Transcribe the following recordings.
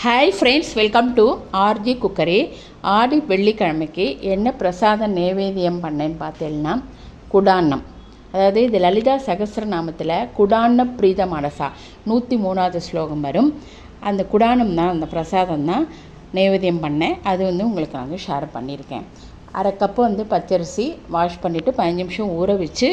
Hi friends, welcome to RG cookery. Aadi வெள்ளிக்கிழமைக்கு என்ன பிரசாத நைவேத்தியம் பண்ணேன்னு பார்த்தீங்கன்னா குடான்னம். அதாவது இது லலிதா சகஸ்ரநாமத்தில் குடான்ன பிரீத மனசா 103வது ஸ்லோகம் வரும். அந்த குடானம் தான், அந்த பிரசாதம் தான் நைவேத்தியம் பண்ணேன். அது உங்களுக்கு நான் ஷேர் பண்ணியிருக்கேன். அரை கப்பு பச்சரிசி வாஷ் பண்ணிவிட்டு 15 நிமிஷம் ஊற வச்சு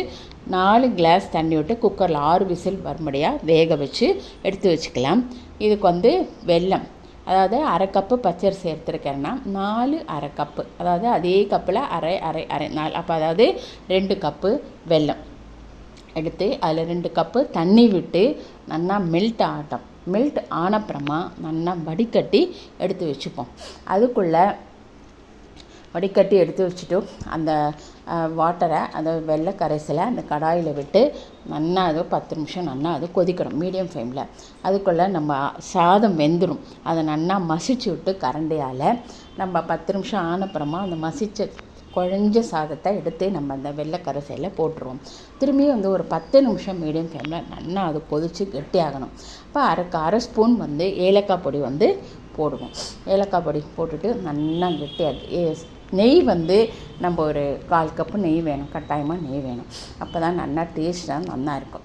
4 கிளாஸ் தண்ணி விட்டு குக்கரில் 6 விசில் வரும்படியாக வேக வச்சு எடுத்து வச்சுக்கலாம். இதுக்கு வெல்லம், அதாவது அரை கப்பு பச்சரிசி எடுத்துருக்கேன்னா 4 அரை கப்பு, அதாவது அதே கப்பில் அரை அரை அரை 4, அப்போ அதாவது 2 கப்பு வெல்லம் எடுத்து அதில் 2 கப்பு தண்ணி விட்டு நல்லா மெல்ட் ஆனப்புறமா நல்லா வடிகட்டி எடுத்து வச்சுப்போம். அதுக்குள்ளே வடிகட்டி எடுத்து வச்சுட்டு அந்த வாட்டரை, அந்த வெள்ளை கரைசலை அந்த கடாயில் விட்டு நல்லா அது 10 நிமிஷம் நல்லா அது கொதிக்கணும் மீடியம் ஃப்ளேமில். அதுக்குள்ளே நம்ம சாதம் வெந்துடும். அதை நல்லா மசிச்சு விட்டு கரண்டியால் நம்ம 10 நிமிஷம் ஆனப்புறமா அந்த மசித்த குழஞ்ச சாதத்தை எடுத்து நம்ம அந்த வெள்ளை கரைசலில் போட்டுருவோம். திரும்பி ஒரு 10 நிமிஷம் மீடியம் ஃப்ளேமில் நல்லா அது கொதித்து கெட்டியாகணும். அப்போ அரை ஸ்பூன் ஏலக்காய் பொடி போடுவோம். ஏலக்காய் பொடி போட்டுட்டு நல்லா கெட்டியாக நெய் நம்ம ஒரு 1/4 கப்பு நெய் வேணும், கட்டாயமாக நெய் வேணும். அப்போ தான் நல்லா டேஸ்ட்டாக நல்லா இருக்கும்.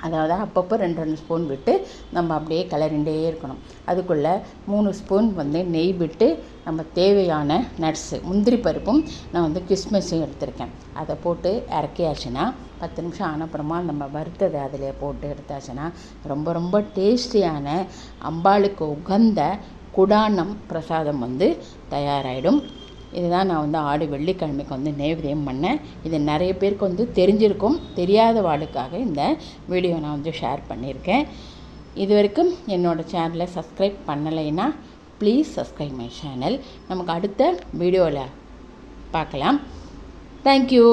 அதாவது அப்பப்போ 2 ஸ்பூன் விட்டு நம்ம அப்படியே கிளறிண்டே இருக்கணும். அதுக்குள்ளே 3 ஸ்பூன் நெய் விட்டு நம்ம தேவையான நட்ஸு, முந்திரி பருப்பும் நான் கிஸ்மிஸும் எடுத்திருக்கேன். அதை போட்டு இறக்கியாச்சுன்னா 10 நிமிஷம் ஆனப்புறமா நம்ம வறுத்ததை அதில் போட்டு எடுத்தாச்சுன்னா ரொம்ப ரொம்ப டேஸ்டியான அம்பாளுக்கு உகந்த குடான்னம் பிரசாதம் தயாராகிடும். இதுதான் நான் ஆடி வெள்ளிக்கிழமைக்கு நைவேத்தியம் பண்ணேன். இது நிறைய பேருக்கு தெரிஞ்சிருக்கும். தெரியாத வாளுக்காக இந்த வீடியோ நான் ஷேர் பண்ணியிருக்கேன். இது வரைக்கும் என்னோடய சேனலை சப்ஸ்கிரைப் பண்ணலைன்னா ப்ளீஸ் சப்ஸ்கிரைப் மை சேனல். நமக்கு அடுத்த வீடியோவில் பார்க்கலாம். தேங்க்யூ.